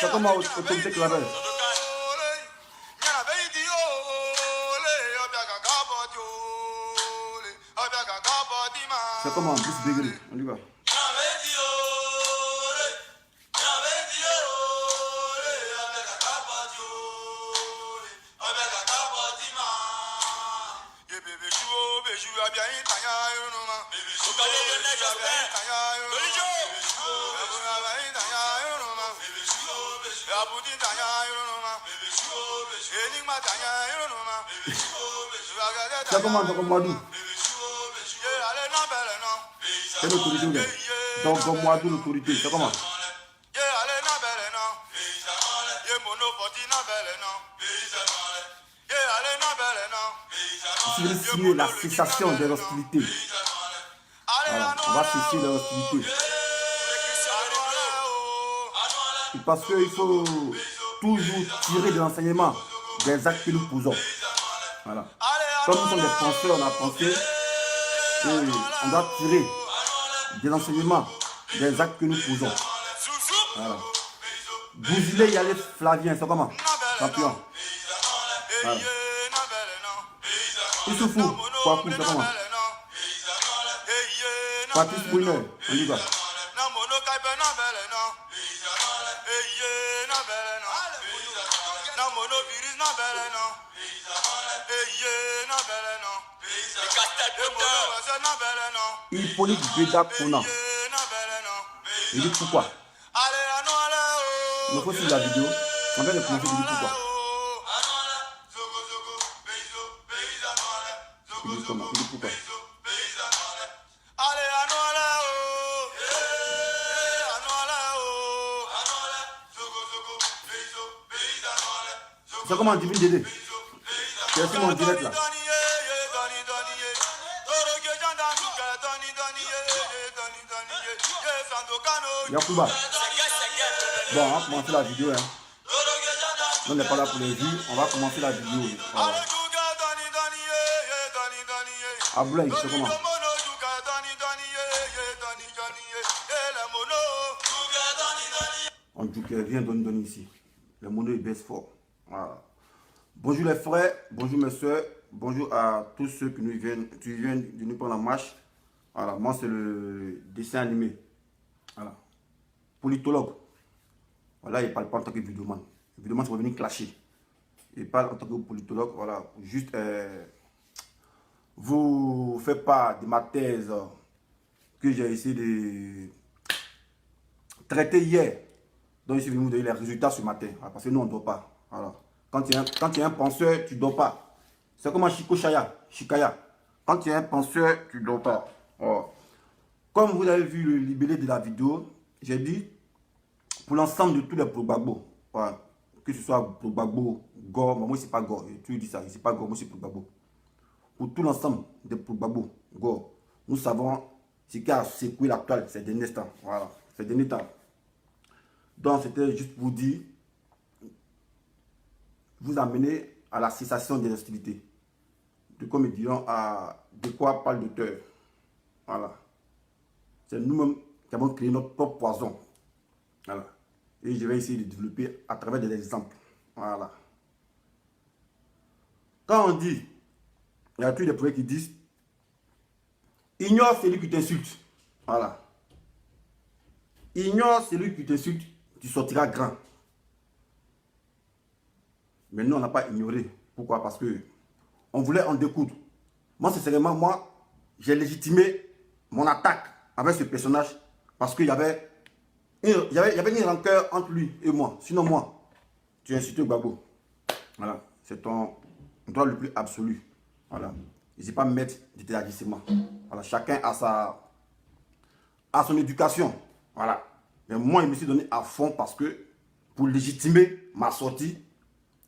Ça commence autorité clavelle. Ça commence en plus degré. On y va. Ça commence comme Madou. C'est l'autorité. Donc Madou, l'autorité. Ça commence. Je vais signer la cessation des hostilités. Voilà, on va cesser les hostilités. Parce qu'il faut toujours tirer de l'enseignement des actes que nous posons. Voilà. Comme nous sommes des penseurs, on a pensé qu'on doit tirer des enseignements des actes que nous posons. Voilà. Bousiller, y aller Flavien, c'est comment? Champion. Voilà. Issoufou, Kwaku, c'est comment? Patrice Brunner, on y va. Hippolyte Béda Kona. Il dit pourquoi? Il faut suivre la vidéo. On va le commencer, il dit pourquoi. Il dit comment? Il dit pourquoi? C'est comment Divine Dédé? C'est sur mon direct là. Yacouba. Bon, on va commencer la vidéo. Hein. On n'est pas là pour les vues. On va commencer la vidéo. Voilà. Ablaï, c'est comment? On dit qu'elle vient donner ici. Le mono il baisse fort. Voilà. Bonjour les frères, bonjour mes soeurs, bonjour à tous ceux qui viennent de nous prendre la marche. Voilà, moi c'est le dessin animé. Voilà. Politologue. Voilà, il ne parle pas en tant que vidéoman. Le vidéoman, c'est pour venir clasher. Il parle en tant que politologue. Voilà, juste vous faites part de ma thèse que j'ai essayé de traiter hier. Donc, je suis venu vous donner les résultats ce matin. Voilà, parce que nous, on ne dort pas. Voilà. Quand tu es un penseur, tu ne dors pas. C'est comme un Shikaya. Quand tu es un penseur, tu ne dors pas. Voilà. Comme vous avez vu le libellé de la vidéo, j'ai dit pour l'ensemble de tous les pro-Gbagbo. Voilà. Que ce soit pro-Gbagbo, Gore, moi c'est pas Gore. Tu dis ça, c'est pas Gore, moi c'est pro-Gbagbo. Pour tout l'ensemble des pro-Gbagbo, Gore, nous savons ce qui a secoué l'actuel ces derniers temps. Voilà, ces derniers temps. Donc c'était juste pour dire, vous amener à la cessation des hostilités. De comme ils diront, de quoi parle l'auteur. Voilà. C'est nous-mêmes qui avons créé notre propre poison. Voilà. Et je vais essayer de développer à travers des exemples. Voilà. Quand on dit, il y a tous les projets qui disent, ignore celui qui t'insulte. Voilà. Ignore celui qui t'insulte, tu sortiras grand. Mais nous, on n'a pas ignoré. Pourquoi? Parce que on voulait en découdre. Moi, sincèrement, moi, j'ai légitimé mon attaque avec ce personnage parce qu'il y avait une rancœur entre lui et moi. Sinon, moi, tu as insulté Gbagbo. Voilà. C'est ton droit le plus absolu. Voilà. N'hésite pas à me mettre de tes agissements. Voilà. Chacun a son éducation. Voilà. Mais moi, il me suis donné à fond parce que pour légitimer ma sortie,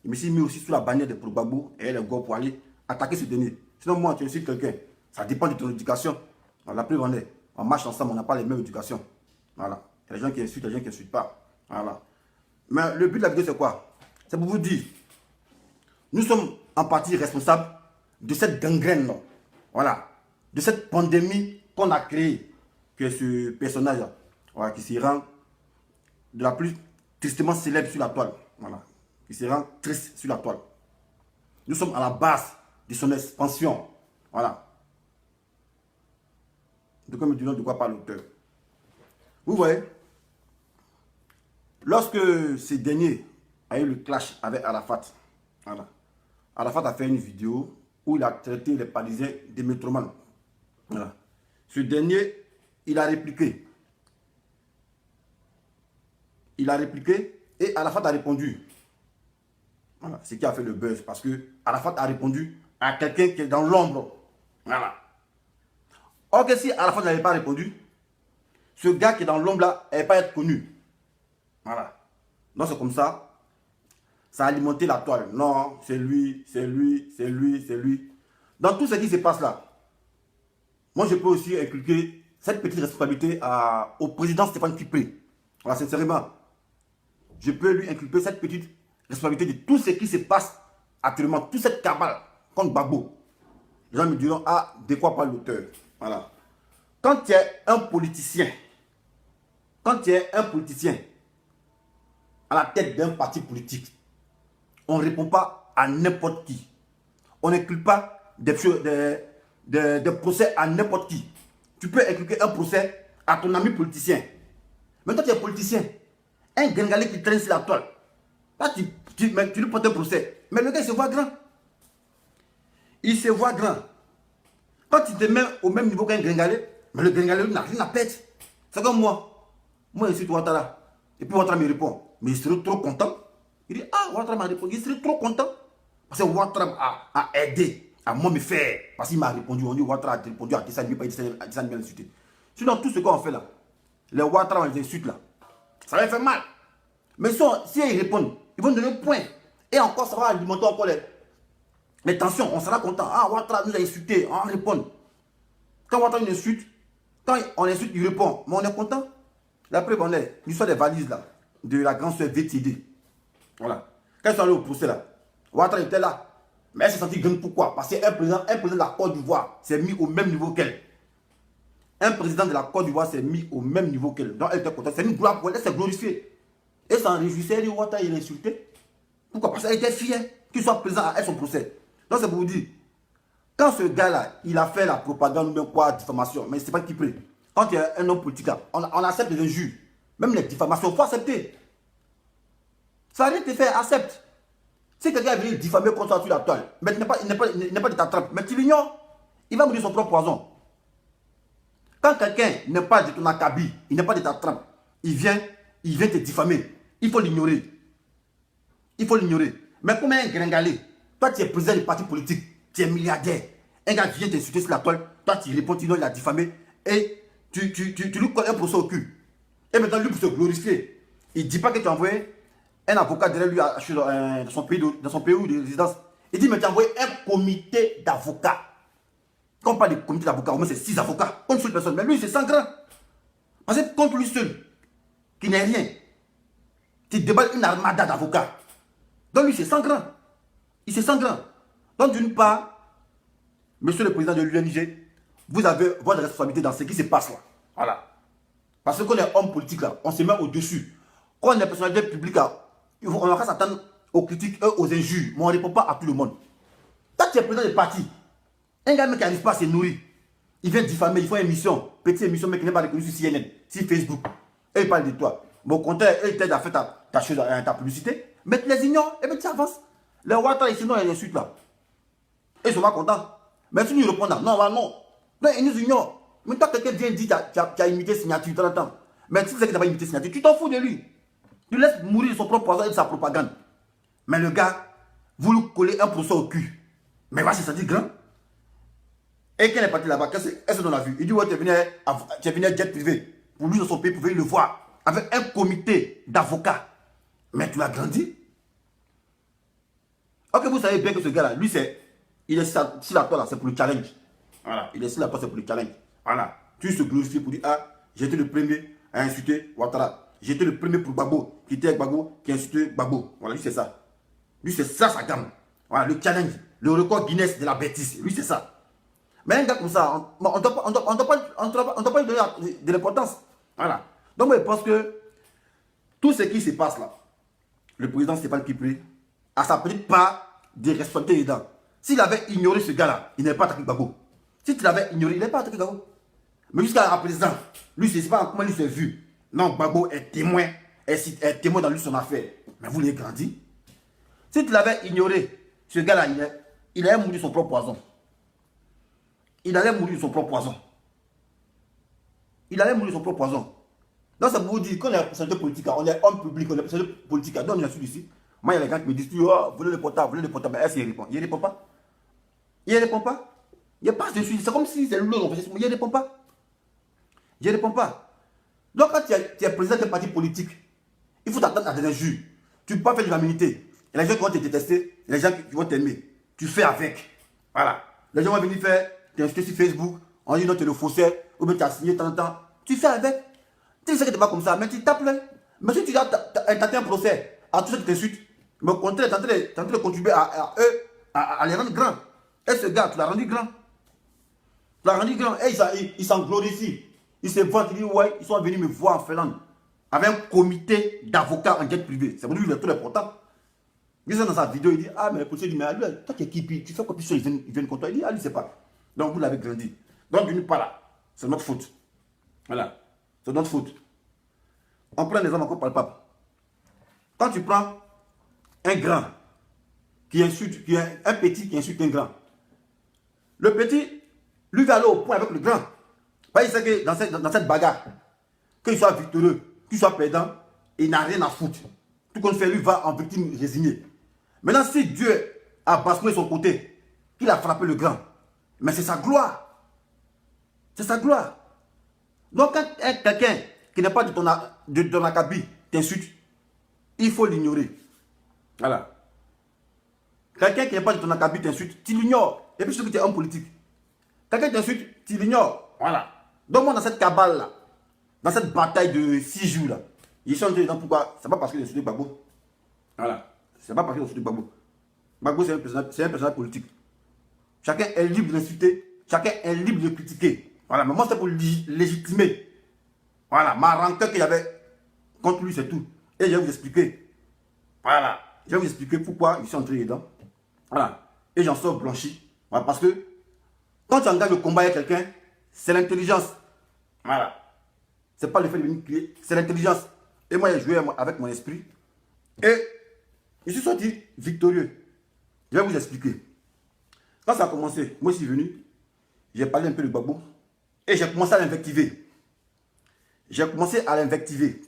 il me suis mis aussi sous la bannière de pro-Gbagbo et les gars pour aller attaquer ce dernier. Sinon, moi, tu insultes quelqu'un. Ça dépend de ton éducation. La preuve en est. On marche ensemble, on n'a pas les mêmes éducations. Voilà. Il y a des gens qui insultent, il y a des gens qui n'insultent pas. Voilà. Mais le but de la vidéo, c'est quoi? C'est pour vous dire, nous sommes en partie responsables de cette gangrène. Voilà. De cette pandémie qu'on a créée. Que ce personnage, voilà, qui se rend de la plus tristement célèbre sur la toile. Voilà. Qui se rend triste sur la toile. Nous sommes à la base de son expansion. Voilà. De comme du nom de quoi parle l'auteur. Vous voyez, lorsque ce dernier a eu le clash avec Arafat, voilà, Arafat a fait une vidéo où il a traité les Parisiens de métromanes. Voilà. Ce dernier, il a répliqué. Il a répliqué et Arafat a répondu. Voilà, ce qui a fait le buzz parce que Arafat a répondu à quelqu'un qui est dans l'ombre. Voilà. Or que si Arafat n'avait pas répondu, ce gars qui est dans l'ombre là n'allait pas être connu. Voilà. Donc c'est comme ça. Ça a alimenté la toile. Non, c'est lui, c'est lui, c'est lui, c'est lui. Dans tout ce qui se passe là, moi je peux aussi inculquer cette petite responsabilité au président Stéphane Kipré. Voilà, sincèrement. Je peux lui inculper cette petite responsabilité de tout ce qui se passe actuellement, toute cette cabale contre Gbagbo. Les gens me diront, ah, de quoi parle l'auteur? Voilà. Quand tu es un politicien, à la tête d'un parti politique, on ne répond pas à n'importe qui. On n'inculque pas des procès à n'importe qui. Tu peux inculquer un procès à ton ami politicien. Mais toi, tu es politicien. Un Gringalais qui traîne sur la toile. Là, tu lui portes un procès. Mais le gars, il se voit grand. Il se voit grand. Quand tu te mets au même niveau qu'un Gringalais, mais le Gringalais n'a rien à perdre. C'est comme moi. Moi, je suis Ouattara. Et puis Ouattara me répond. Mais il serait trop content. Il dit, ah, Ouattara m'a répondu. Il serait trop content. Parce que Ouattara a aidé à moi me faire. Parce qu'il m'a répondu. On dit Ouattara a répondu à Tessane, pas à Tessane bien insulté. Sinon, tout ce qu'on fait là, les Ouattara, on les insulte là. Ça va faire mal. Mais si ils répondent, ils vont donner un point. Et encore, ça va alimenter encore les tensions. On sera content. Ah, Ouattara nous a insulté. On répond. Quand Ouattara nous insulte, quand on insulte, il répond. Mais on est content. La preuve, on est l'histoire des valises là, de la grande soeur VTD. Voilà. Quand ils sont allés au procès là, Ouattara était là. Mais elle s'est sentie grande. Pourquoi? Parce qu'un président de la Côte d'Ivoire s'est mis au même niveau qu'elle. Un président de la Côte d'Ivoire s'est mis au même niveau qu'elle. Donc elle était contente. C'est une gloire pour elle, elle s'est glorifiée. Et s'en réjouissait, elle dit Ouattara, il est insulté. Pourquoi? Parce qu'elle était fière qu'il soit présent à son procès. Donc c'est pour vous dire, quand ce gars-là, il a fait la propagande de quoi, diffamation, mais c'est pas qui prie. Quand il y a un homme politique, on accepte les injures. Même les diffamations, il faut accepter. Ça n'a rien été fait, accepte. Si quelqu'un vient diffamer contre toi sur la toile, mais il n'est pas de ta trappe, mais tu l'ignores, il va mourir son propre poison. Quand quelqu'un n'est pas de ton acabit, il n'est pas de ta trappe, il vient te diffamer. Il faut l'ignorer. Il faut l'ignorer. Mais comme un Gringalais, toi tu es président du parti politique, tu es milliardaire. Un gars vient t'insulter sur la toile, toi tu réponds, tu dis non, il a diffamé, et tu lui colles un procès au cul. Et maintenant, lui, pour se glorifier, Il ne dit pas que tu as envoyé un avocat derrière lui dans son pays de résidence. Il dit, mais tu as envoyé un comité d'avocats. Quand on parle de comité d'avocats, au moins c'est 6 avocats. Contre une seule personne. Mais lui, c'est 100 grands. Parce que contre lui seul, qui n'est rien, tu déballes une armada d'avocats. Donc lui, c'est 100 grands. Il c'est 100 grands. Donc d'une part, monsieur le président de l'UNG, vous avez votre responsabilité dans ce qui se passe là. Voilà. Parce qu'on est homme politique là, on se met au-dessus. Quand on est personnalité publique là, on va s'attendre aux critiques et aux injures, mais on ne répond pas à tout le monde. Quand tu es président de parti, un gars qui n'arrive pas à se nourrir, il vient diffamer, il fait une émission, petite émission, mais qui n'est pas reconnu sur CNN, sur Facebook, et il parle de toi. Mais au contraire, il t'aide à faire ta publicité, mais tu les ignores, et bien tu avances. Les Ouattara, sinon, il y a des suites là. Et ils sont pas contents. Mais si nous répondons, non, non. Non, ils nous ignorent. Mais toi, quelqu'un vient dire tu as imité signature, de temps en temps. Mais si tu sais que tu n'as pas imité signature, tu t'en fous de lui. Tu laisses mourir de son propre poison et de sa propagande. Mais le gars, vous lui collez un procès au cul. Mais va, c'est ça dit grand. Et quand il est parti là-bas, qu'est-ce qu'on a vu? Il dit, ouais, tu es venu à jet privé. Pour lui, dans son pays, pour venir le voir. Avec un comité d'avocats. Mais tu l'as grandi. Ok, vous savez bien que ce gars-là, lui, il est sur la toile, c'est pour le challenge. Voilà, il est sur la toile, c'est pour le challenge. Voilà, tu se glorifies pour dire, ah, j'ai été le premier à insulter Ouattara. J'ai été le premier pour Gbagbo, qui était avec Gbagbo, qui a insulté Gbagbo. Voilà, lui, c'est ça. Lui, c'est ça, sa gamme. Voilà, le challenge, le record Guinness de la bêtise. Lui, c'est ça. Mais un gars comme ça, on ne doit pas lui donner de l'importance. Voilà. Donc, moi, je pense que tout ce qui se passe là, le président Stéphane Kipré, à sa petite part de responsabilité dedans. S'il avait ignoré ce gars-là, il n'est pas attaqué Gbagbo. Si tu l'avais ignoré, il n'est pas attaqué Gbagbo. Mais jusqu'à présent, lui, je ne sais pas comment il s'est vu. Non, Gbagbo est témoin, est témoin dans lui son affaire. Mais vous l'avez grandi. Si tu l'avais ignoré, ce gars-là, il allait mourir de son propre poison. Il allait mourir de son propre poison. Il allait mourir de son propre poison. Donc ça vous dit qu'on est personnalité politique, on est homme public, on est personnalité politique, donc on est sûr ici. Moi, il y a des gens qui me disent, oh, volez le portable, mais est-ce qu'il répond? Il ne répond pas. Il ne répond pas. Il n'y a pas de suite. C'est comme si c'est l'autre, il ne répond pas. Il ne répond pas. Donc quand tu es président d'un parti politique, il faut t'attendre à des injures. Tu ne peux pas faire de l'humilité. Il y a les gens qui vont te détester, il y a les gens qui vont t'aimer. Tu fais avec. Voilà. Les gens vont venir faire, tu es inscrit sur Facebook, on dit non, tu es le faussaire, ou bien tu as signé de temps en temps. Tu fais avec. Tu sais que tu n'es pas comme ça, mais tu tapes là. Mais si tu as tenté un procès à tous ceux qui t'insultent, mais au contraire, tu es en train de contribuer à eux, à les rendre grands. Et ce gars, tu l'as rendu grand. Tu l'as rendu grand. Et il s'en glorifie. Il se vante, il dit, ouais, ils sont venus me voir en Finlande. Avec un comité d'avocats en jet privé. C'est pour lui, il est tout important. Il dit dans sa vidéo, il dit, ah, mais le policier dit, mais lui, toi qui es qui, tu fais quoi, puis ils viennent contre toi. Il dit, ah, lui, c'est pas. Donc, vous l'avez grandi. Donc, d'une part là, c'est notre faute. Voilà. C'est notre faute. On prend des exemples encore palpables. Quand tu prends un grand qui insulte, un petit qui insulte un grand, le petit, lui va aller au point avec le grand. Parce qu'il sait que dans cette bagarre, qu'il soit victorieux, qu'il soit perdant, il n'a rien à foutre. Tout qu'on fait, lui va en victime résignée. Maintenant, si Dieu a basculé son côté, qu'il a frappé le grand, mais c'est sa gloire. C'est sa gloire. Donc, quand quelqu'un qui n'est pas de ton acabit t'insulte, il faut l'ignorer. Voilà. Quelqu'un qui n'est pas de ton acabit t'insulte, tu l'ignores. Et puis, surtout que tu es homme politique. Quelqu'un t'insulte, tu l'ignores. Voilà. Donc, moi, dans cette cabale-là, dans cette bataille de 6 jours, là, ils sont dedans. Pourquoi? C'est pas parce qu'il a insulté Gbagbo. Voilà. C'est pas parce qu'il a insulté Gbagbo. Gbagbo, c'est un personnage politique. Chacun est libre d'insulter. Chacun est libre de critiquer. Voilà. Mais moi, c'est pour légitimer. Voilà. Ma rancœur qu'il y avait contre lui, c'est tout. Et je vais vous expliquer. Voilà. Je vais vous expliquer pourquoi ils sont entrés dedans. Voilà. Et j'en sors blanchi. Voilà. Parce que quand tu engages le combat avec quelqu'un, c'est l'intelligence. Voilà. C'est pas le fait de venir crier, c'est l'intelligence. Et moi, j'ai joué avec mon esprit. Et je suis sorti victorieux. Je vais vous expliquer. Quand ça a commencé, moi, je suis venu, j'ai parlé un peu de Gbagbo. Et j'ai commencé à l'invectiver. J'ai commencé à l'invectiver.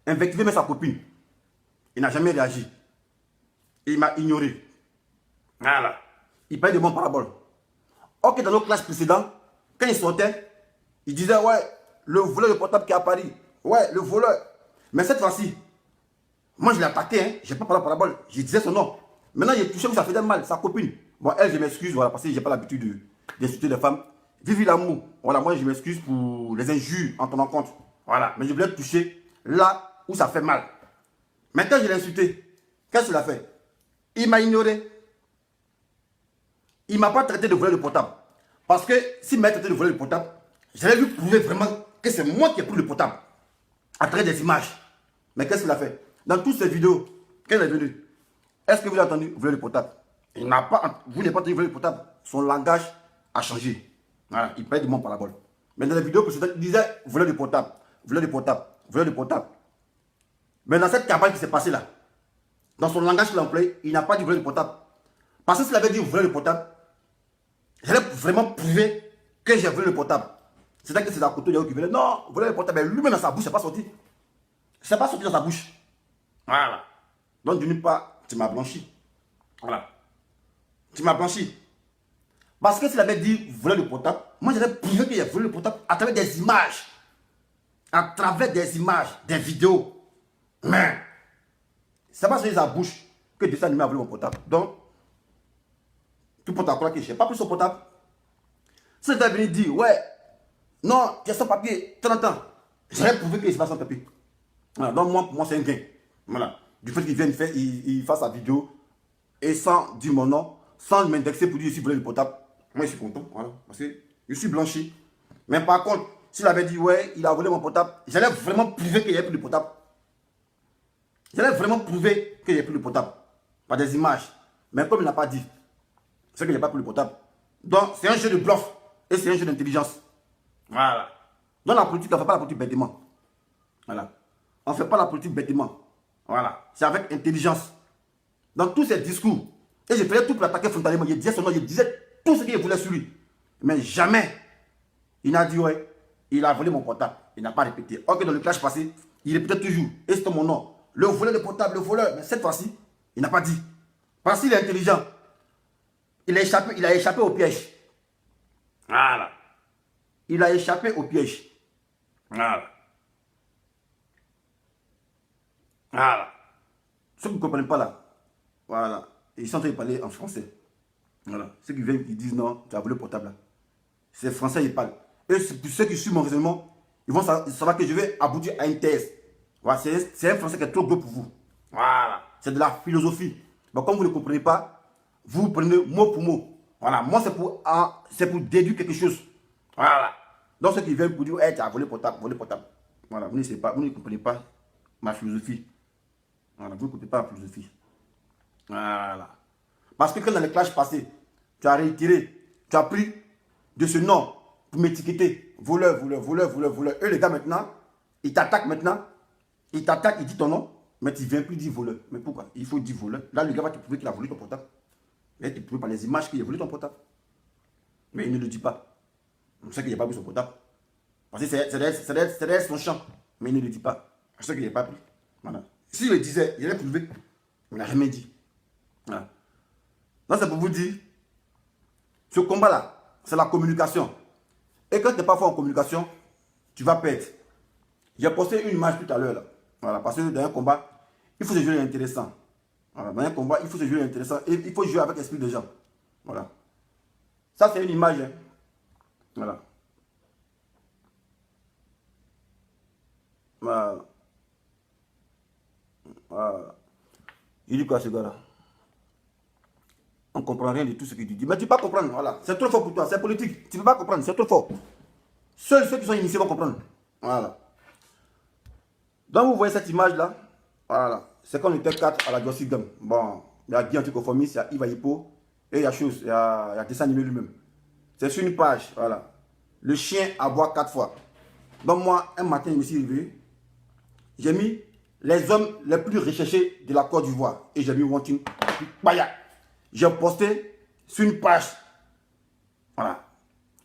Invectiver même sa copine. Il n'a jamais réagi. Il m'a ignoré. Voilà. Il parlait de mon parabole. Ok, dans nos classes précédentes, quand il sortait, il disait, ouais, le voleur de portable qui est à Paris. Ouais, le voleur. Mais cette fois-ci, moi je l'ai attaqué, hein. Je n'ai pas parlé par la parabole, je disais son nom. Maintenant, il est touché où ça faisait mal, sa copine. Bon, elle, je m'excuse, voilà, parce que je n'ai pas l'habitude d'insulter les femmes. Vive l'amour. Voilà, moi je m'excuse pour les injures en tenant compte. Voilà, mais je voulais toucher là où ça fait mal. Maintenant, je l'ai insulté. Qu'est-ce qu'il a fait? Il m'a ignoré. Il ne m'a pas traité de voleur de portable. Parce que s'il m'a traité de voleur de portable, j'allais lui prouver vraiment que c'est moi qui ai pris le portable. À travers des images. Mais qu'est-ce qu'il a fait? Dans toutes ces vidéos, qu'elle est venue, est-ce que vous avez entendu voler le portable? Il n'a pas, vous n'avez pas entendu voler le portable. Son langage a changé. Voilà, il parlait de mon parabole. Mais dans les vidéos précédentes, il disait voler le portable, voler le portable, voler le portable. Mais dans cette campagne qui s'est passée là, dans son langage qu'il a employé, il n'a pas dit voler le portable. Parce que s'il avait dit voler le portable, j'allais vraiment prouver que j'ai volé le portable. C'est-à-dire que c'est la côté qui venait. Non, voler le portable, mais lui-même dans sa bouche, c'est pas sorti. C'est pas sorti dans sa bouche. Voilà. Donc, d'une part, tu m'as blanchi. Voilà. Tu m'as blanchi. Parce que s'il avait dit voler le portable, moi j'allais prouver qu'il a volé le portable à travers des images. À travers des images, des vidéos. Mais, c'est pas sur sa bouche que le dessin animé a volé mon portable. Donc, tu peux t'en croire que je n'ai pas pris son portable. Si il était venu dire, ouais, non, tu as son papier, 30 ans, j'allais prouver qu'il se passe son papier. Voilà. Donc, moi, pour moi, c'est un gain. Voilà. Du fait qu'il vienne faire, il fasse sa vidéo et sans dire mon nom, sans m'indexer pour dire si vous voulez le portable, moi je suis content. Voilà. Parce que je suis blanchi. Mais par contre, s'il avait dit, ouais, il a volé mon portable, j'allais vraiment prouver qu'il n'y avait plus de portable. J'allais vraiment prouver qu'il n'y avait plus de portable. Par des images. Mais comme il n'a pas dit, c'est qu'il n'y a pas plus de portable. Donc, c'est un jeu de bluff et c'est un jeu d'intelligence. Voilà. Dans la politique, on ne fait pas la politique bêtement. Voilà. On ne fait pas la politique bêtement. Voilà. C'est avec intelligence. Dans tous ces discours, et je faisais tout pour l'attaquer frontalement. Je disais son nom, je disais tout ce qu'il voulait sur lui. Mais jamais, il n'a dit, ouais, il a volé mon portable. Il n'a pas répété. Ok, dans le clash passé, il répétait toujours. Et c'était mon nom. Le voleur de portable, le voleur. Mais cette fois-ci, il n'a pas dit. Parce qu'il est intelligent. Il a échappé au piège. Voilà. Il a échappé au piège. Voilà. Voilà. Ceux qui ne comprennent pas là, voilà. Ils sont en train de parler en français. Voilà. Ceux qui viennent, ils disent non, tu as volé le portable là. C'est français, ils parlent. Et pour ceux qui suivent mon raisonnement, ils vont savoir que je vais aboutir à une thèse. Voilà. C'est un français qui est trop gros pour vous. Voilà. C'est de la philosophie. Mais comme vous ne comprenez pas, vous prenez mot pour mot. Voilà. Moi, c'est pour déduire quelque chose. Voilà. Donc, ceux qui viennent pour dire, hey, tu as volé le portable, volé le portable. Voilà. Vous ne comprenez pas ma philosophie. Voilà. Vous ne comprenez pas ma philosophie. Voilà. Parce que quand dans les clashs passés, tu as réitéré, tu as pris de ce nom pour m'étiqueter. Voleur, voleur, voleur, voleur, voleur. Et les gars maintenant, ils t'attaquent maintenant. Ils t'attaquent, ils disent ton nom. Mais tu ne viens plus dire voleur. Mais pourquoi? Il faut dire voleur. Là, le gars va te prouver qu'il a volé ton portable. Mais tu prouves par les images qu'il a volé ton portable. Mais il ne le dit pas. On sait qu'il n'a pas pris son portable. Parce que c'est derrière son champ. Mais il ne le dit pas. On sait qu'il n'a pas pris. Voilà. S'il le disait, il allait prouver. Il n'a jamais dit. Voilà. Donc c'est pour vous dire, ce combat-là, c'est la communication. Et quand tu n'es pas fort en communication, tu vas perdre. J'ai posté une image tout à l'heure. Voilà, parce que dans un combat, il faut se jouer intéressant. Voilà, dans un combat, il faut se jouer intéressant. Et il faut jouer avec l'esprit des gens. Voilà. Ça, c'est une image. Hein. Voilà. Voilà. Voilà. Il dit quoi ce gars-là? On ne comprend rien de tout ce qu'il dit. Mais tu ne peux pas comprendre, voilà. C'est trop fort pour toi, c'est politique. Tu ne peux pas comprendre, c'est trop fort. Seuls ceux qui sont initiés vont comprendre. Voilà. Donc vous voyez cette image-là. Voilà. C'est quand on était 4 à la Jossi Gang. Bon, il y a Guy Anticonformiste, il y a Iva Hippo, et il y a chose, il y a dessin animé lui-même. C'est sur une page, voilà. Le chien aboie 4 fois. Donc moi, un matin, je me suis réveillé. J'ai mis les hommes les plus recherchés de la Côte d'Ivoire. Et j'ai mis Wanting Baya. J'ai posté sur une page. Voilà.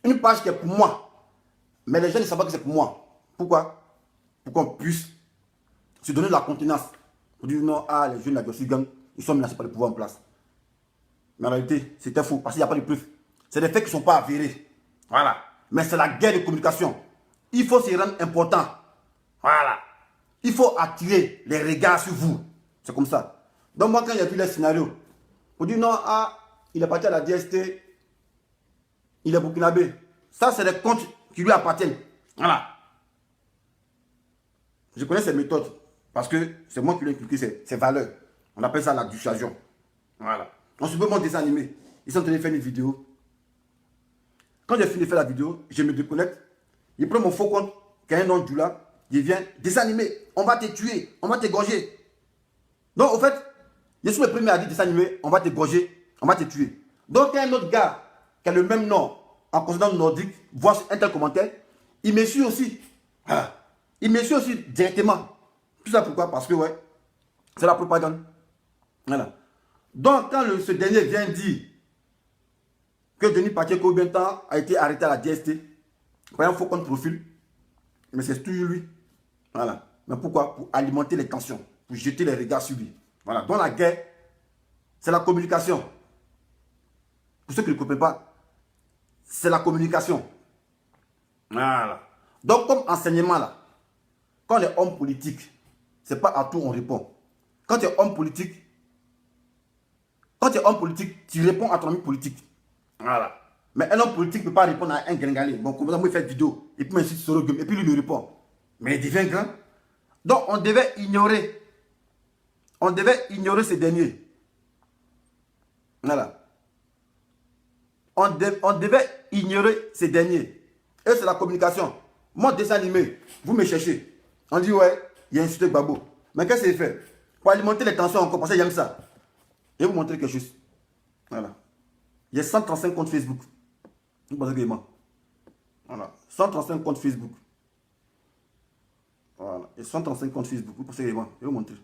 Une page qui est pour moi. Mais les gens ne savent pas que c'est pour moi. Pourquoi? Pour qu'on puisse se donner de la contenance. Pour dire non, ah, les jeunes de la Jossi Gang, ils sont menacés par le pouvoir en place. Mais en réalité, c'était faux. Parce qu'il n'y a pas de preuves. C'est des faits qui ne sont pas avérés. Voilà. Mais c'est la guerre de communication. Il faut se rendre important. Voilà. Il faut attirer les regards sur vous. C'est comme ça. Donc moi, quand j'ai vu les scénarios, on dit non, ah, il est parti à la DST, il est burkinabé. Ça, c'est des comptes qui lui appartiennent. Voilà. Je connais ces méthodes parce que c'est moi qui lui ai inculqué ces valeurs. On appelle ça la dissuasion. Voilà. On se peut mon dessin animé. Ils sont en train de faire une vidéo. Quand j'ai fini de faire la vidéo, je me déconnecte. Il prend mon faux compte, qui a un nom de Djoula. Il vient, dessin animé, on va te tuer, on va t'égorger. Donc, au fait, je suis le premier à dire dessin animé, on va t'égorger, on va te tuer. Donc, il y a un autre gars qui a le même nom en consonant nordique, voit un tel commentaire, il me suit aussi. Voilà. Il me suit aussi directement. Tout ça pourquoi? Parce que, ouais, c'est la propagande. Voilà. Donc, quand ce dernier vient dire que Denis Pacheco Bentan a été arrêté à la DST, par un faux compte profil, mais c'est toujours lui. Voilà. Mais pourquoi? Pour alimenter les tensions, pour jeter les regards sur lui. Voilà. Dans la guerre, c'est la communication. Pour ceux qui ne comprennent pas, c'est la communication. Voilà. Donc, comme enseignement là, quand on est homme politique, c'est pas à tout on répond. Quand tu es homme politique, tu réponds à ton ami politique. Voilà. Mais un homme politique ne peut pas répondre à un gringalé. Bon, comme ça, moi, il fait vidéo, et puis m'insulte sur le game, et puis lui me répond. Mais il devient grand. Donc, on devait ignorer. On devait ignorer ces derniers. Voilà. On devait ignorer ces derniers. Et c'est la communication. Moi, dessin animé, vous me cherchez. On dit, ouais, il y a insulté Gbagbo. Mais qu'est-ce qu'il fait? Pour alimenter les tensions encore, parce que j'aime ça. Je vais vous montrer quelque chose. Voilà. Il y a 135 comptes Facebook. Vous pensez que c'est moi? Voilà. 135 comptes Facebook. Voilà. Et 135 comptes Facebook. Vous pensez que c'est moi? Je vais vous montrer.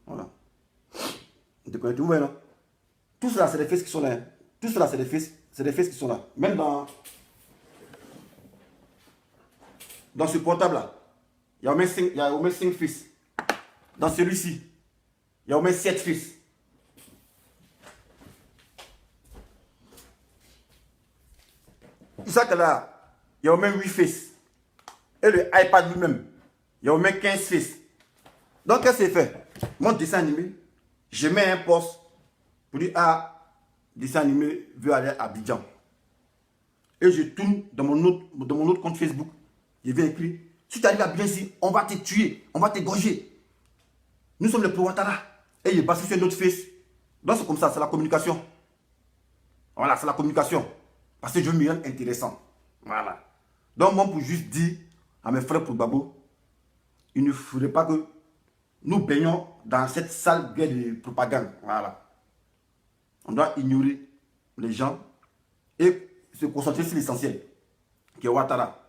Voilà. Vous déconnectez, vous voyez là? Tout cela, c'est des faces qui sont là. Tout cela, c'est des faces qui sont là. Même dans ce portable-là, il y a au moins 5 faces. Dans celui-ci, il y a au moins 7 faces. Tout ça que là, il y a au moins 8 faces. Et le iPad lui-même, il y a au moins 15 faces. Donc, qu'est-ce que c'est fait? Mon dessin animé, je mets un post pour dire, ah, dessin animé veut aller à Abidjan. Et je tourne dans mon autre compte Facebook. Je vais écrire, si tu arrives à Abidjan ici, on va te tuer, on va t'égorger. Nous sommes les pro-Ouattara. Et il est passé sur notre face. Donc c'est comme ça, c'est la communication. Voilà, c'est la communication. Parce que je veux me rendre intéressant. Voilà. Donc moi, pour juste dire à mes frères pour Gbagbo, il ne faudrait pas que nous baignons dans cette sale guerre de propagande. Voilà. On doit ignorer les gens et se concentrer sur l'essentiel, qui est Ouattara.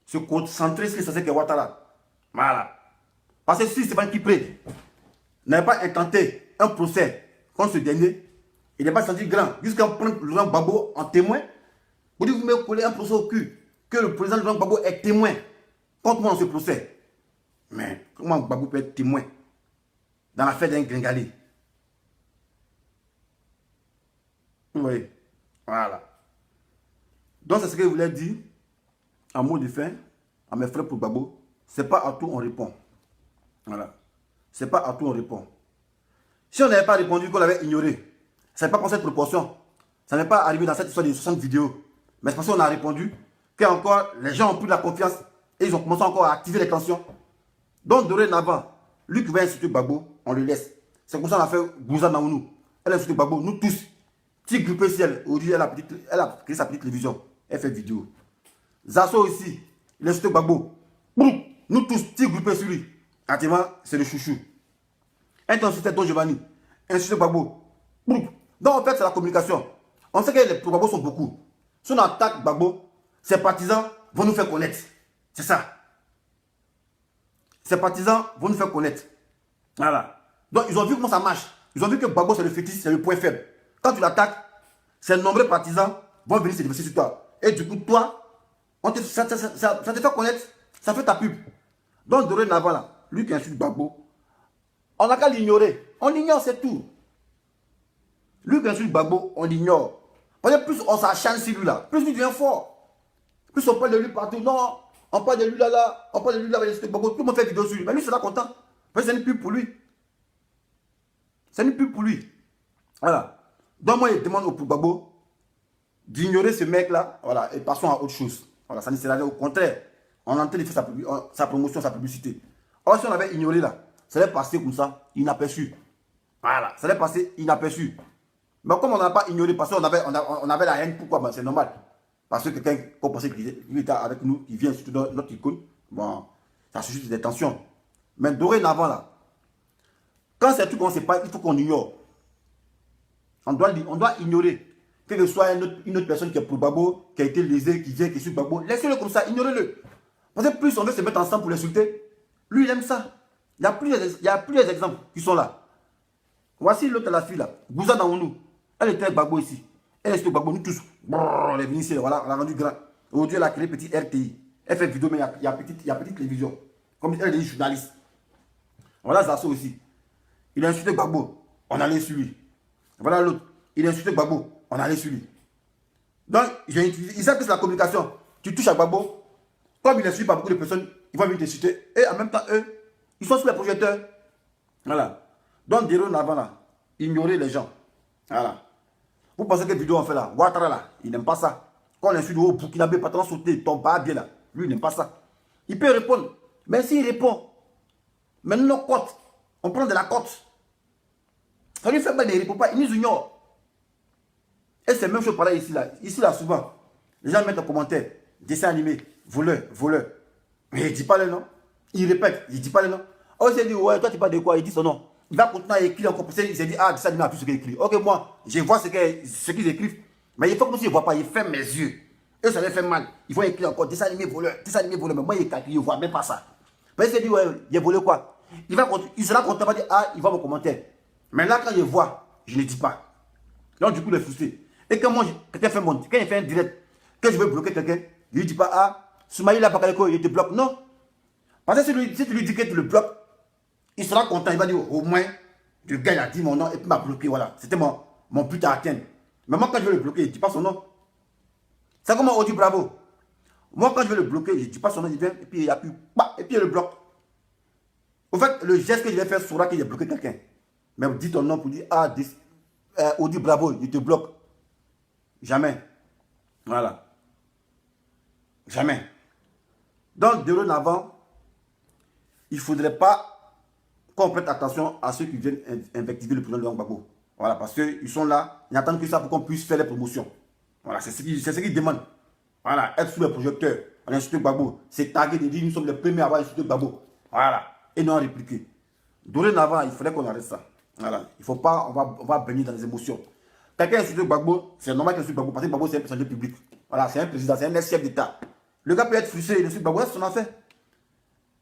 Se concentrer sur l'essentiel, qui est Ouattara. Voilà. Parce que si Stéphane Kipré n'avait pas intenté un procès contre ce dernier, il n'est pas senti grand. Jusqu'à prendre Laurent Gbagbo en témoin, vous dites, vous me collez un procès au cul, que le président Laurent Gbagbo est témoin contre moi dans ce procès. Mais comment Gbagbo peut être témoin dans l'affaire d'un gringalé? Vous voyez? Voilà. Donc c'est ce que je voulais dire en mot de fin à mes frères pour Gbagbo. C'est pas à tout on répond. Voilà. C'est pas à tout on répond. Si on n'avait pas répondu, qu'on l'avait ignoré, ça n'est pas pour cette proportion. Ça n'est pas arrivé dans cette histoire de 60 vidéos. Mais c'est parce qu'on a répondu qu'encore les gens ont pris de la confiance et ils ont commencé encore à activer les tensions. Donc dorénavant, lui qui va insulter Gbagbo, on le laisse. C'est comme ça qu'on a fait Gouza Naounou. Elle a insulté Gbagbo, nous tous. Petit groupe ciel, aujourd'hui elle a créé sa petite télévision. Elle fait vidéo. Zasso aussi, il a insulté Gbagbo. Nous tous, petit groupe sur lui. Actuellement, c'est le chouchou. Intensité Don Giovanni, insulté Gbagbo. Donc en fait, c'est la communication. On sait que les Gbagbo sont beaucoup. Si on attaque Gbagbo, ses partisans vont nous faire connaître. C'est ça. Ses partisans vont nous faire connaître. Voilà. Donc ils ont vu comment ça marche. Ils ont vu que Gbagbo c'est le fétiche, c'est le point faible. Quand tu l'attaques, ses nombreux partisans vont venir se déverser sur toi. Et du coup, toi, ça te fait connaître, ça fait ta pub. Donc dorénavant là, lui qui insulte Gbagbo, on n'a qu'à l'ignorer. On l'ignore, c'est tout. Lui qui insulte Gbagbo, on l'ignore. Parce que plus on s'acharne sur lui là, plus il devient fort. Plus on parle de lui partout. Non, On parle de lui là, on parle de lui là, tout le monde fait vidéo sur lui. Mais lui sera content. Parce que c'est une pub pour lui. C'est une pub pour lui. Voilà. Donc moi, je demande au Gbagbo d'ignorer ce mec-là, voilà, et passons à autre chose. Voilà, ça ne sert à rien. Au contraire, on est en train de faire sa promotion, sa publicité. Or, si on avait ignoré là, ça allait passer comme ça, inaperçu. Voilà, ça allait passer inaperçu. Mais comme on n'a pas ignoré, parce qu'on avait, on avait la haine, pourquoi? Ben, c'est normal. Parce que quelqu'un qu'on pensait qu'il était avec nous, qui vient sur notre icône, bon, ça suscite des tensions. Mais dorénavant là, quand c'est tout qu'on ne sait pas, il faut qu'on ignore. On doit ignorer. Quelle que soit une autre personne qui est pour Gbagbo, qui a été lésée, qui vient, qui suit Gbagbo, laissez-le comme ça, ignorez-le. Parce que plus on veut se mettre ensemble pour l'insulter, lui il aime ça. Il y a plusieurs exemples qui sont là. Voici l'autre, la fille là, Gouza Daounou. Elle était avec Gbagbo ici. Elle est sur Gbagbo, nous tous. Brrr, elle est venue ici, voilà, on a rendu grand. Aujourd'hui, elle a créé petit RTI. Elle fait vidéo, mais il y a petite télévision. Comme elle est journaliste. Voilà Zasso aussi. Il a insulté Gbagbo, on allait sur lui. Voilà l'autre. Il a insulté Gbagbo, on allait sur lui. Donc, ils savent que c'est la communication. Tu touches à Gbagbo, comme il est suivi par beaucoup de personnes, ils vont venir t'insulter. Et en même temps, eux, ils sont sous les projecteurs. Voilà. Donc, dorénavant là, ignorer les gens. Voilà. Vous pensez que vidéo on fait là, Ouattara là, il n'aime pas ça. Quand on insulte au Burkinabé, patron sauté, tombe pas bien là, lui il n'aime pas ça. Il peut répondre. Mais s'il répond, maintenant nos cotes, on prend de la cote. Ça lui fait mal, il ne répond pas, il nous ignore. Et c'est même chose pareil ici là. Ici là, souvent, les gens mettent en commentaire, dessin animé, voleur, voleur. Mais il ne dit pas le nom. Il répète, il ne dit pas le nom. Oh, il s'est dit, ouais, toi tu parles de quoi? Il dit son nom. Il va continuer à écrire encore. Il s'est dit, ah, dessin animé a tout ce qu'il écrit. Ok, moi, je vois ce qu'ils écrivent. Mais il faut que je ne vois pas, il ferme mes yeux. Eux, ça les fait mal. Ils vont écrire encore, dessin animé, voleur, dessin animé, voleur. Mais moi, il ne voit même pas ça. Mais il s'est dit, ouais, il a volé quoi? Il sera content, il va dire, ah, il voit mon commentaire. Mais là, quand je vois, je ne dis pas. Donc, du coup, il est frustré. Et quand moi, quelqu'un fait quand il fait un direct, que je veux bloquer quelqu'un, je ne dis pas, ah, Soumaïla Bakaleko, il te bloque. Non. Parce que si tu lui dis que tu le bloques, il sera content. Il va dire, au moins, le gars, il a dit mon nom et puis m'a bloqué. Voilà. C'était mon but à atteindre. Mais moi, quand je veux le bloquer, je ne dis pas son nom. C'est comme on dit bravo. Moi, quand je veux le bloquer, je ne dis pas son nom, il vient et puis il appuie, et puis il le bloque. Au fait, le geste que je vais faire sera qu'il a bloqué quelqu'un. Mais dis ton nom pour dire, ah, Audi Bravo, il te bloque. Jamais. Voilà. Jamais. Donc, de dorénavant, il ne faudrait pas qu'on prête attention à ceux qui viennent invectiver le président de Gbagbo. Voilà, parce qu'ils sont là, ils n'attendent que ça pour qu'on puisse faire les promotions. Voilà, c'est ce qu'ils demandent. Voilà, être sous les projecteurs, on a insulté Gbagbo. C'est tagué de dire nous sommes les premiers à avoir insulté Gbagbo. Voilà, et non répliqué. Dorénavant, il faudrait qu'on arrête ça. Voilà, il ne faut pas, on va baigner dans les émotions. Quelqu'un insulte Gbagbo, c'est normal qu'il insulte Gbagbo, parce que Gbagbo c'est un personnage public. Voilà, c'est un président, c'est un ex-chef d'État. Le gars peut être frustré, il insulte Gbagbo, c'est son affaire.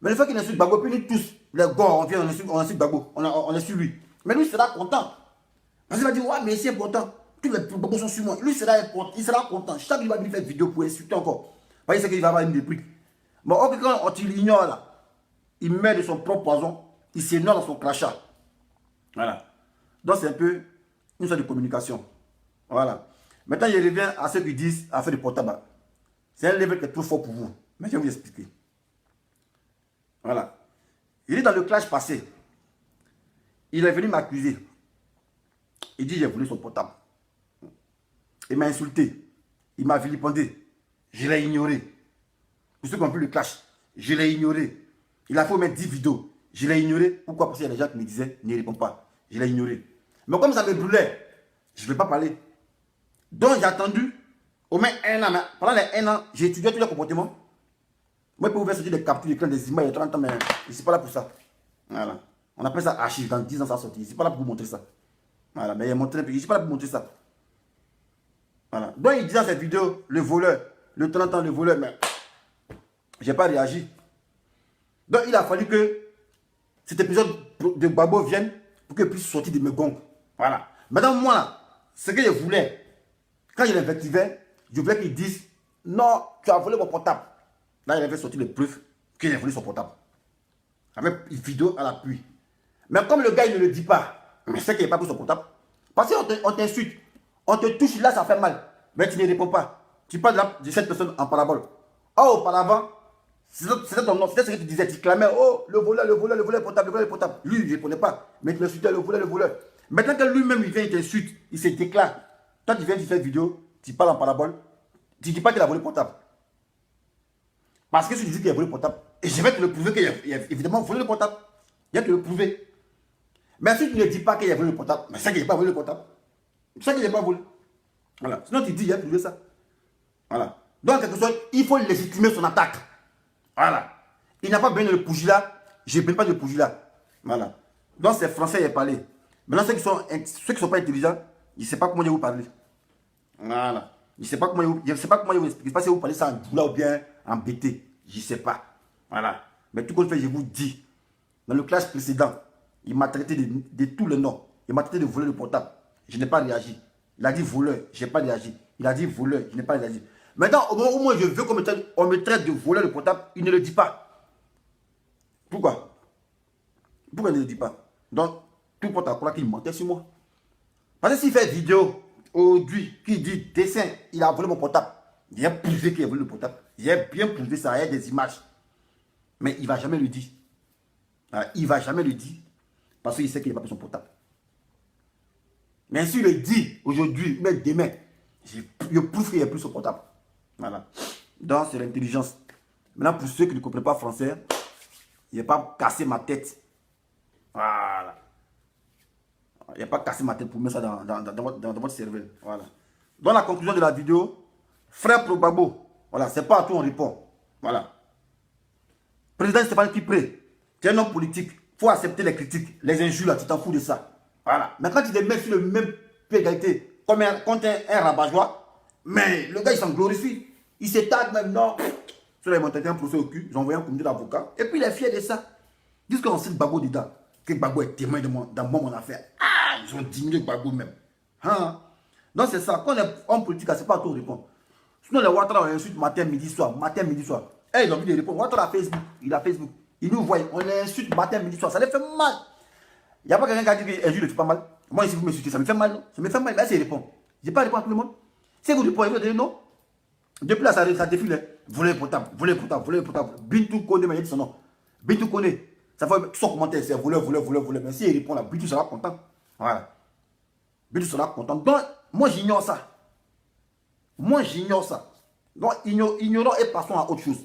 Mais le fait qu'il insulte Gbagbo, puis nous tous, les gars, on vient, on insulte Gbagbo, on est sur lui. Mais lui sera content. Parce qu'il va dire, ouais, mais c'est important. Tous les Gbagbo sont sur moi. Lui sera content, il sera content. Chaque fois qu'il va venir faire vidéo pour insulter encore. Parce qu'il sait qu'il va avoir une réplique. Mais quand on l'ignore là, il met de son propre poison, il s'énerve dans son crachat. Voilà. Donc c'est un peu une sorte de communication. Voilà. Maintenant, je reviens à ceux qui disent affaire de portable. C'est un level qui est trop fort pour vous. Mais je vais vous expliquer. Voilà. Il est dans le clash passé. Il est venu m'accuser. Il dit j'ai volé son portable. Il m'a insulté. Il m'a vilipendé. Je l'ai ignoré. Pour ceux qui ont vu le clash, je l'ai ignoré. Il a fait mettre 10 vidéos. Je l'ai ignoré. Pourquoi? Parce qu'il y a des gens qui me disaient ne réponds pas. Je l'ai ignoré. Mais comme ça me brûlait, je ne vais pas parler. Donc j'ai attendu au moins un an. Pendant les 1 an, j'ai étudié tous les comportements. Moi, je peux vous faire sortir des captures, d'écran, des images il y a 30 ans, mais je ne suis pas là pour ça. Voilà. On appelle ça archive. Dans 10 ans, ça sorti. Je ne suis pas là pour vous montrer ça. Voilà. Mais il y a montré un peu. Je ne suis pas là pour vous montrer ça. Voilà. Donc il dit dans cette vidéo, le voleur, le 30 ans, le voleur, mais je n'ai pas réagi. Donc il a fallu que cet épisode de Gbagbo vienne pour qu'il puisse sortir de mes gongs. Voilà. Maintenant, moi, ce que je voulais, quand je l'invectivais, je voulais qu'il dise non, tu as volé mon portable. Là, il avait sorti les preuves qu'il a volé son portable. Avec une vidéo à l'appui. Mais comme le gars, il ne le dit pas, mais c'est qu'il n'a pas pris son portable. Parce qu'on t'insulte, on te touche, là, ça fait mal. Mais tu ne réponds pas. Tu parles de cette personne en parabole. Or, auparavant, C'était ton nom, c'était ce que tu disais. Tu clamais, oh, le voleur, le voleur, le voleur portable, le voleur portable. Lui, il ne répondait pas. Mais tu l'insultais, le voleur, le voleur. Maintenant que lui-même, il vient, il t'insulte, il se déclare. Toi, tu viens, tu fais une vidéo, tu parles en parabole, tu ne dis pas qu'il a volé le portable. Parce que si tu dis qu'il a volé le portable, et je vais te le prouver qu'il a évidemment volé le portable. Je vais te le prouver. Mais si tu ne dis pas qu'il a volé le portable, mais c'est qu'il n'a pas volé le portable. C'est qu'il n'a pas volé. Voilà. Sinon, tu dis, il a prouvé ça. Voilà. Donc, en quelque sorte, il faut légitimer son attaque. Voilà. Il n'a pas besoin de le pugilat. Je ne besoin pas de pugilat. Voilà. Donc, c'est français, il a parlé. Maintenant, ceux qui ne sont pas intelligents, je ne sais pas comment ils vous parler. Voilà. Je ne sais pas comment ils vous expliquer. Je ne sais pas si vous parlez ça en doula ou bien en BT. Je ne sais pas. Voilà. Mais tout compte fait, je vous dis, dans le classe précédent, il m'a traité de tous les noms. Il m'a traité de voler le portable. Je n'ai pas réagi. Il a dit voleur, je n'ai pas réagi. Il a dit voleur, je n'ai pas réagi. Maintenant, au moment où moi je veux qu'on me traite de voleur le portable, il ne le dit pas. Pourquoi? Pourquoi il ne le dit pas? Donc, tout porte à croire qu'il mentait sur moi. Parce que s'il fait vidéo aujourd'hui, qui dit dessin, il a volé mon portable. Il a prouvé qu'il a volé le portable. Il a bien prouvé ça, il y a des images. Mais il ne va jamais le dire. Il ne va jamais le dire. Parce qu'il sait qu'il n'a pas pris son portable. Mais s'il le dit aujourd'hui, mais demain, je prouve qu'il n'a plus son portable. Voilà. Donc, c'est l'intelligence. Maintenant, pour ceux qui ne comprennent pas français, il n'y a pas cassé ma tête. Voilà. Il n'y a pas cassé ma tête pour mettre ça dans votre cerveau. Voilà. Dans la conclusion de la vidéo, frère Probabo, voilà, c'est pas à tout on répond. Voilà. Président Stéphane Kipré, tu es un homme politique. Il faut accepter les critiques, les injures, là, tu t'en fous de ça. Voilà. Mais quand tu les mets sur le même pied d'égalité, comme un rabat-joie, mais le gars, il s'en glorifie. Il s'étale même, non. Sur les montagnes, un procès au cul, ils ont envoyé un comité d'avocats. Et puis, il est fier de ça. Ils disent qu'on cite Gbagbo dedans. Que Gbagbo est témoin dans mon affaire. Ah, ils ont diminué Gbagbo même. Hein? Donc, c'est ça. Quand on est homme politique, c'est pas à tout répondre. Sinon, les Ouattara, on insulte matin, midi, soir. Matin, midi, soir. Et ils ont envie de répondre. Ouattara a Facebook. Il a Facebook. Ils nous voient. On les insulte matin, midi, soir. Ça les fait mal. Il n'y a pas quelqu'un qui a dit qu'un jour ne fait pas mal. Moi, ici, vous me m'insultez, ça me fait mal. Ça me fait mal. Là, c'est répond. Je n'ai pas répondu à tout le monde. Si vous répondez, vous dites non. Depuis là, ça défile. Voler le portable, voler le portable, voler le portable. Bintou Kone, mais il dit son nom. Bintou Kone. Ça fait son commentaire, c'est voleur, voleur, voleur, voleur. Mais si il répond là, Bintou sera content. Voilà. Bintou sera content. Donc, moi, j'ignore ça. Moi, j'ignore ça. Donc, ignorant et passons à autre chose.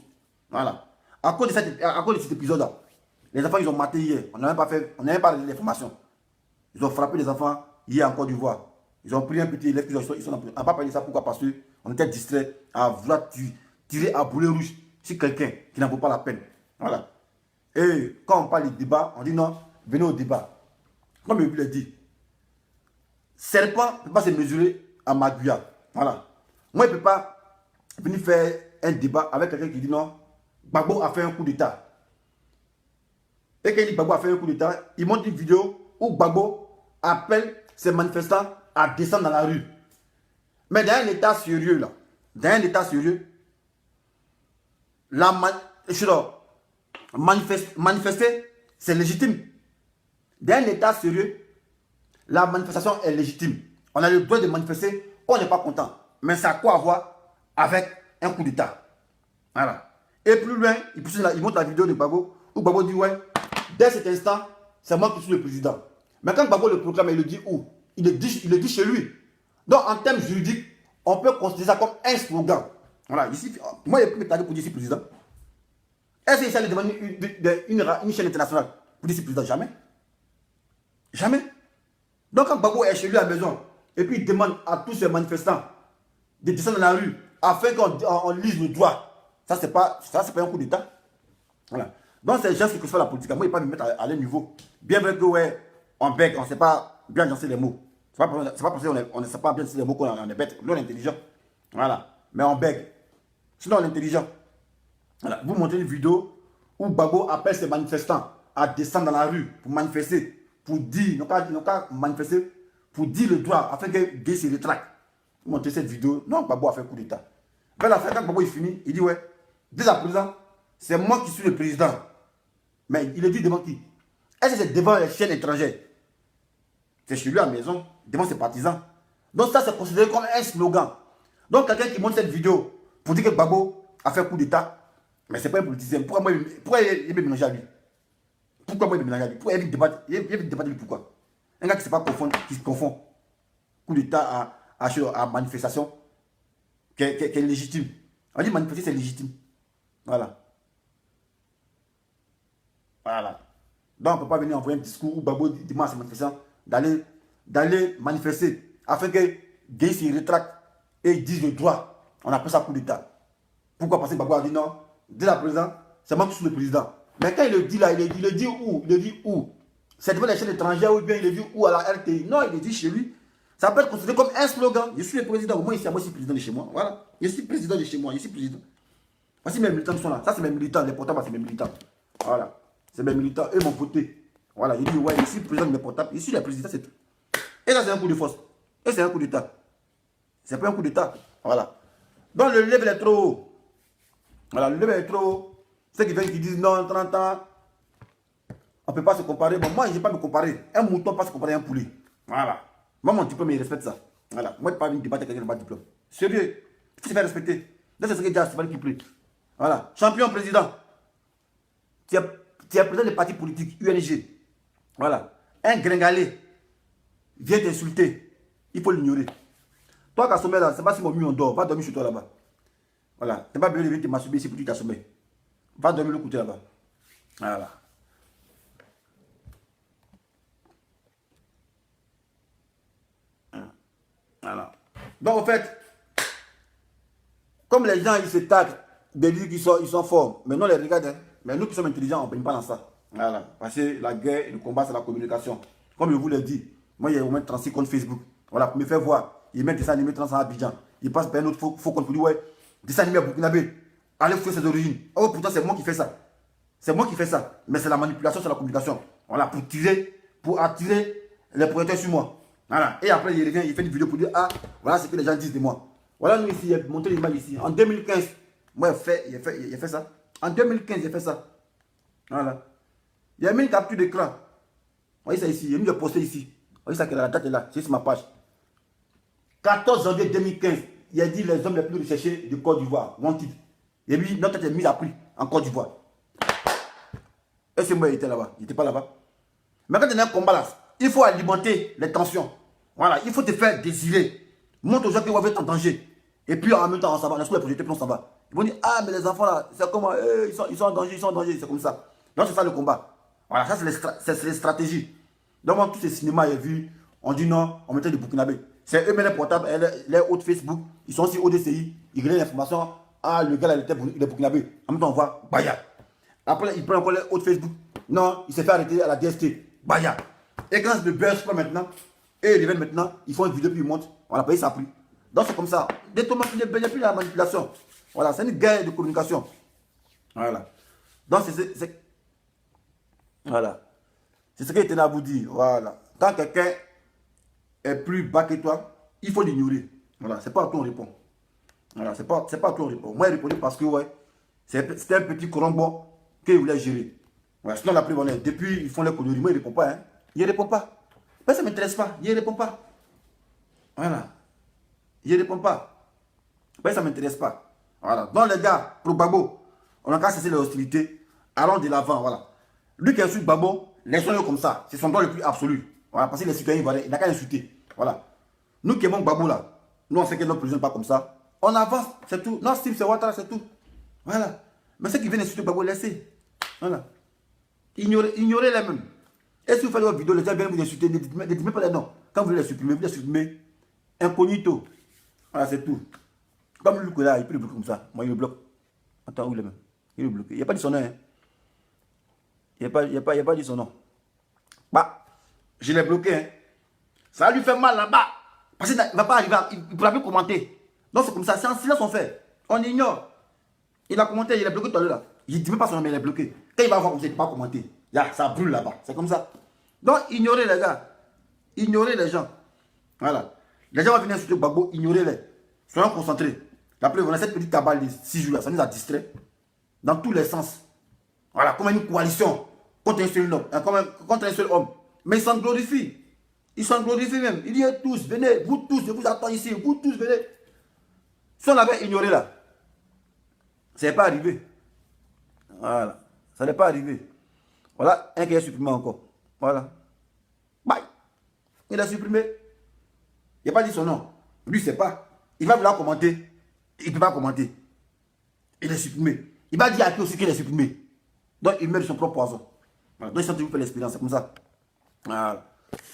Voilà. À cause de cet épisode-là, les enfants, ils ont maté hier. On n'a même pas les formations. Ils ont frappé les enfants hier en Côte d'Ivoire. Ils ont pris un petit élève, on n'a pas parlé de ça. Pourquoi? Parce qu'on était distrait à vouloir tirer à boulet rouge sur quelqu'un qui n'en vaut pas la peine. Voilà. Et quand on parle de débat, on dit non, venez au débat. Comme je vous l'ai dit, serpent ne peut pas se mesurer à Maguia. Voilà. Moi, je ne peux pas venir faire un débat avec quelqu'un qui dit non, Gbagbo a fait un coup d'État. Et quand il dit Gbagbo a fait un coup d'État, il montre une vidéo où Gbagbo appelle ses manifestants à descendre dans la rue. Mais dans un état sérieux, là, dans un état sérieux, manifester, c'est légitime. Dans un état sérieux, la manifestation est légitime. On a le droit de manifester, on n'est pas content. Mais ça a quoi à voir avec un coup d'État. Voilà. Et plus loin, il montre la vidéo de Gbagbo, où Gbagbo dit, ouais, dès cet instant, c'est moi qui suis le président. Mais quand Gbagbo le proclame, il le dit où? Il le dit chez lui. Donc, en termes juridiques, on peut considérer ça comme un slogan. Voilà, ici, moi, il n'y a plus de tarif pour dire ici président. Est-ce qu'il s'agit de demander une chaîne internationale pour dire ici président? Jamais. Jamais. Donc, quand Gbagbo est chez lui à la maison, et puis il demande à tous ses manifestants de descendre dans la rue afin qu'on lise le droit, ça, c'est pas un coup d'État. Voilà. Donc, c'est les gens qui font la politique. Moi, il ne pas me mettre à leur niveau. Bien vrai que, ouais, on bête, on ne sait pas bien lancer les mots. C'est pas parce qu'on ne sait pas bien lancer les mots qu'on est bête. Nous, on est intelligent. Voilà. Mais on bègue. Sinon, on est intelligent. Voilà. Vous montrez une vidéo où Gbagbo appelle ses manifestants à descendre dans la rue pour manifester, pour dire, non pas manifester, pour dire le droit, afin que Guy se rétracte. Vous montrez cette vidéo. Non, Gbagbo a fait un coup d'État. Vers la fin, quand Gbagbo il finit, il dit, ouais, dès à présent, c'est moi qui suis le président. Mais il le dit devant qui? Est-ce que c'est devant les chaînes étrangères? C'est chez lui à la maison, devant ses partisans. Donc ça, c'est considéré comme un slogan. Donc quelqu'un qui monte cette vidéo pour dire que Gbagbo a fait un coup d'État, Mais c'est pas un politicien. Pourquoi il me mélanger à lui? Pourquoi moi il me mélanger à lui? Pourquoi il débattre? Il débattre lui pourquoi? Un gars qui ne sait pas confondre, qui se confond. Coup d'État à manifestation, qui est légitime. On dit manifester, c'est légitime. Voilà. Voilà. Donc, on ne peut pas venir envoyer un discours où Babo demande à ses manifestants d'aller manifester afin que Guy se rétracte et ils disent le droit. On appelle ça coup d'État. Pourquoi? Parce que Babo a dit non, dès la présidence, c'est moi qui suis le président. Mais quand il le dit là, il le dit où? Il le dit où? C'est devant les chaînes étrangères ou bien il le dit où à la RTI? Non, il le dit chez lui. Ça peut être considéré comme un slogan. Je suis le président. Au moins ici, moi je suis président de chez moi. Voilà. Je suis président de chez moi. Je suis président. Voici mes militants qui sont là. Ça, c'est mes militants. Les portables, c'est mes militants. Voilà. C'est mes militants. Eux m'ont voté. Voilà. Il dit, ouais, je suis président de mes portables. Je suis le président, c'est tout. Et ça, c'est un coup de force. Et c'est un coup d'État. C'est pas un coup d'État. Voilà. Donc, le level est trop haut. Voilà. Le level est trop haut. Ceux qui viennent qui disent non, 30 ans, on ne peut pas se comparer. Bon, moi, je ne vais pas me comparer. Un mouton ne peut pas se comparer à un poulet. Voilà. Moi, mon diplôme, il respecte ça. Voilà. Moi, je ne peux pas venir débattre avec quelqu'un qui n'a pas de diplôme. Sérieux. Il faut se faire respecter. Là, c'est ce que dit à Stéphane qui plaît. Voilà. Champion président. Tu es président des partis politiques, UNG. Voilà. Un gringalé vient t'insulter. Il faut l'ignorer. Toi, qui as sommeil là, c'est pas si mon mieux on dort. Va dormir chez toi là-bas. Voilà. Tu n'as pas besoin de venir te masturber ici pour que tu sommeil. Va dormir le côté là-bas. Voilà. Voilà. Donc, en fait, comme les gens, ils se taquent de dire qu'ils sont forts, mais non, les regarde, hein. Mais nous qui sommes intelligents, on ne baigne pas dans ça. Voilà. Parce que la guerre et le combat, c'est la communication. Comme je vous l'ai dit, moi, il y a au moins 36 comptes Facebook. Voilà, pour me faire voir. Ils mettent des dessins animés 30 ans à Abidjan. Ils passent par un autre faux compte pour dire, ouais, dessin animé à Burkinabé. Allez fouiller ses origines. Oh, pourtant, c'est moi qui fais ça. C'est moi qui fais ça. Mais c'est la manipulation, c'est la communication. Voilà, pour attirer les projecteurs sur moi. Voilà. Et après, il revient, il fait une vidéo pour dire, ah, voilà ce que les gens disent de moi. Voilà, nous ici, il a montré l'image ici. En 2015, moi, il a fait ça. En 2015, il a fait ça. Voilà. Il a mis une capture d'écran. Vous voyez ça ici, il a mis le poster ici. Vous voyez ça, que la date est là, c'est sur ma page. 14 janvier 2015, il a dit les hommes les plus recherchés de Côte d'Ivoire. Wanted. Et lui, notre tête est mise à prix en Côte d'Ivoire. Et c'est moi qui était là-bas. Il n'était pas là-bas. Mais quand il y a un combat là, il faut alimenter les tensions. Voilà, il faut te faire désirer. Montre aux gens qu'ils vont être en danger. Et puis en même temps, on s'en va. On a les projecteurs, puis on s'en va. Ils vont dire, ah, mais les enfants là, c'est comment ils sont en danger, ils sont en danger. C'est comme ça. Donc c'est ça le combat. Voilà, ça c'est les stratégies. Donc moi, tous ces cinémas, j'ai vu, on dit non, on mettait du Burkinabé. C'est eux-mêmes les portables, les autres Facebook, ils sont aussi ODCI, ils relaient l'information. Ah, le gars là, il est Burkinabé. En même temps, on voit, Baya. Après, il prend encore les autres Facebook. Non, il s'est fait arrêter à la DST. Baya. Et quand le buzz pas maintenant, et ils reviennent maintenant, ils font une vidéo puis ils montent. On a payé ça prix. Donc c'est comme ça. Dès que il n'y a plus la manipulation. Voilà, c'est une guerre de communication. Voilà. Donc c'est voilà. C'est ce que j'étais là à vous dire. Voilà. Quand quelqu'un est plus bas que toi, il faut l'ignorer. Voilà, c'est pas à toi on répond. Voilà, c'est pas à toi on répond. Moi, il répondait parce que ouais, c'était un petit corombo qu'il voulait gérer. Voilà, sinon la preuve on est. Depuis, ils font les conneries. Moi, il ne répond pas. Hein. Il ne répond pas. Mais ça ne m'intéresse pas. Il ne répond pas. Voilà. Il ne répond pas. Mais ça ne m'intéresse pas. Voilà. Donc les gars, pour Babo, on a qu'à cesser les hostilités. Allons de l'avant. Voilà. Lui qui insulte Babo, laissons-le comme ça. C'est son droit le plus absolu. Voilà. Parce que les citoyens, voilà, il n'a qu'à insulter. Voilà. Nous qui aimons Babo là, nous on sait que notre président n'est pas comme ça. On avance, c'est tout. Notre style, c'est Ouattara, c'est tout. Voilà. Mais ceux qui viennent insulter Babo, laissez. Voilà. Ignorez-les même. Et si vous faites votre vidéo, les gens viennent vous insulter, ne dites même pas les noms. Quand vous les supprimez, vous les supprimez incognito. Voilà, c'est tout. Comme lui, là, il peut le bloquer comme ça. Moi, il le bloque. Attends, où il est même? Il le bloque. Il n'y a pas dit son nom. Hein. Il n'y a pas dit son nom. Bah, je l'ai bloqué. Hein. Ça lui fait mal là-bas. Parce qu'il ne va pas arriver, il ne pourra plus commenter. Donc c'est comme ça, c'est en silence on fait. On ignore. Il a commenté, il est bloqué tout à l'heure. Il ne dit même pas son nom, mais il est bloqué. Quand il va voir comme ça, il ne peut pas commenter. Ça brûle là-bas. C'est comme ça. Donc, ignorez les gars. Ignorez les gens. Voilà. Les gens vont venir sur Gbagbo, ignorez-les. Soyons concentrés. La preuve, on a cette petite cabale de 6 jours là, ça nous a distrait. Dans tous les sens. Voilà, comme une coalition contre un seul homme. Contre un seul homme. Mais ils s'en glorifient. Ils s'en glorifient même. Ils disent tous, venez, vous tous, je vous attends ici, vous tous, venez. Si on l'avait ignoré là, ça n'est pas arrivé. Voilà. Ça n'est pas arrivé. Voilà, un qui est supprimé encore. Voilà. Bye. Il a supprimé. Il n'a pas dit son nom. Lui, il ne sait pas. Il va vouloir commenter. Il ne peut pas commenter. Il est supprimé. Il va dire à qui aussi qu'il est supprimé. Donc, il met de son propre poison. Voilà. Donc, il toujours fait l'expérience. C'est comme ça. Voilà.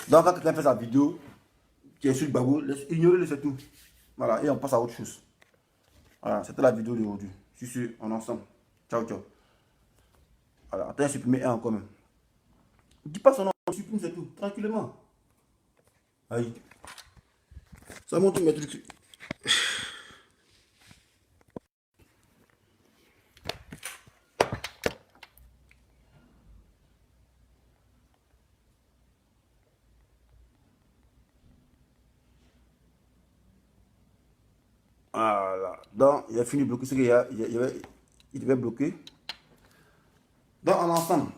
Donc, quand quelqu'un fait sa vidéo, qui est sur le Gbagbo, ignorez-le, c'est tout. Voilà. Et on passe à autre chose. Voilà. C'était la vidéo d'aujourd'hui. Je suis sûr, on est ensemble. Ciao, ciao. Voilà. Attends, supprimer un encore même. Dis pas son nom, supprime, c'est tout. Tranquillement. Aïe. Ça montre mes trucs. Voilà. Donc, il a fini de bloquer ce qu'il devait bloquer. Donc, en ensemble.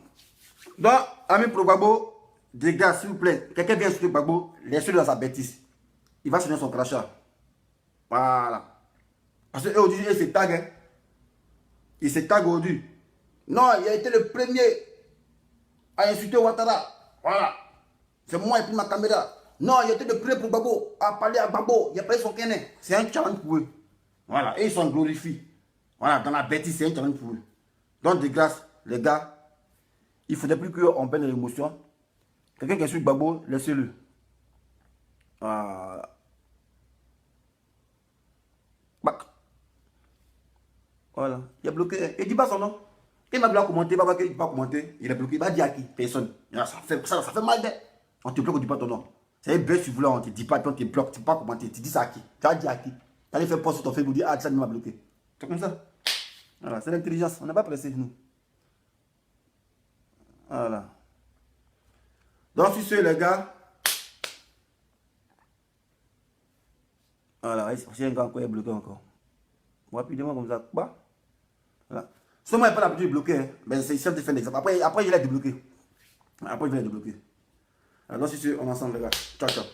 Donc, ami pro Gbagbo, des gars, s'il vous plaît, quelqu'un vient sur le Gbagbo, laissez-le dans sa bêtise. Il va sonner son crachat. Voilà. Parce qu'aujourd'hui, il se tag. Hein. Il se tag aujourd'hui. Non, il a été le premier à insulter Ouattara. Voilà. C'est moi qui ai pris ma caméra. Non, il a été le premier pour Gbagbo à parler à Gbagbo. Il a pris son kené. C'est un challenge pour eux. Voilà. Et ils sont glorifiés. Voilà, dans la bêtise, c'est un challenge pour eux. Donc, de grâce, les gars, il ne faudrait plus qu'on peine l'émotion. Quelqu'un qui est sur Gbagbo, laissez-le. Voilà. Voilà. Il a bloqué. Il dit pas son nom. Il m'a bloqué commenter, il va voir qu'il ne peut pas commenter. Il est bloqué. Il va dire à qui? Personne. Ça fait mal d'être. On te bloque, on ne dit pas ton nom. C'est un bête si vous voulez, on ne te dit pas, on te bloque, tu ne peux pas commenter. Tu dis ça à qui? Tu vas dire à qui? Tu allais faire post sur ton Facebook, dire ah, ça m'a bloqué. C'est comme ça. Voilà, c'est l'intelligence. On n'a pas pressé, nous. Voilà. Donc, si c'est les gars. Voilà, c'est un gars encore, il est bloqué encore. Rapidement, comme ça. Bah. Voilà. Seulement, il n'y a pas l'habitude de bloquer. Hein. Mais c'est chef de fin d'exemple. Après, il est débloqué. Après, il va être débloqué. Alors, si c'est, on est ensemble, les gars. Ciao, ciao.